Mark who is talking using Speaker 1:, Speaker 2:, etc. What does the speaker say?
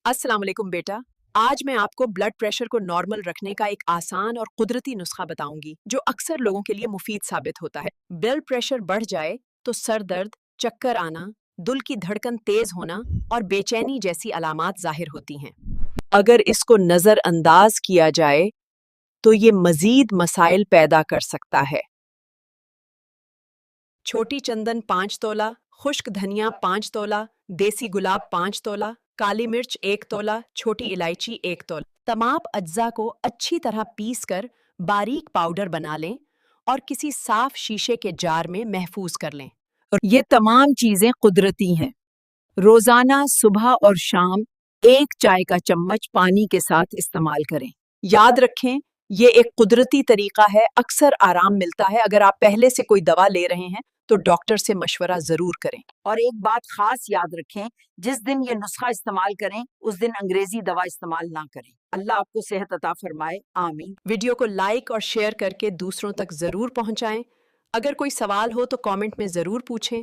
Speaker 1: अस्सलाम वालेकुम बेटा। आज मैं आपको ब्लड प्रेशर को नॉर्मल रखने का एक आसान और कुदरती नुस्खा बताऊंगी जो अक्सर लोगों के लिए मुफीद साबित होता है। ब्लड प्रेशर बढ़ जाए तो सर दर्द, चक्कर आना, दिल की धड़कन तेज होना और बेचैनी जैसी अलामात जाहिर होती हैं। अगर इसको नजरअंदाज किया जाए तो ये मजीद मसाइल पैदा कर सकता है। छोटी चंदन 5 तोला, खुश्क धनिया 5 तोला, देसी गुलाब 5 तोला, काली मिर्च 1 तोला, छोटी इलायची 1 तोला। तमाम अज्जा को अच्छी तरह पीस कर बारीक पाउडर बना लें और किसी साफ शीशे के जार में महफूज कर लें। ये तमाम चीजें कुदरती हैं। रोजाना सुबह और शाम एक चाय का चम्मच पानी के साथ इस्तेमाल करें। याद रखें, ये एक कुदरती तरीका है, अक्सर आराम मिलता है। अगर आप पहले से कोई दवा ले रहे हैं तो डॉक्टर से मशवरा जरूर करें।
Speaker 2: और एक बात खास याद रखें, जिस दिन ये नुस्खा इस्तेमाल करें उस दिन अंग्रेजी दवा इस्तेमाल ना करें। अल्लाह आपको सेहत अता फरमाए, आमीन।
Speaker 1: वीडियो को लाइक और शेयर करके दूसरों तक जरूर पहुंचाएं। अगर कोई सवाल हो तो कमेंट में जरूर पूछें।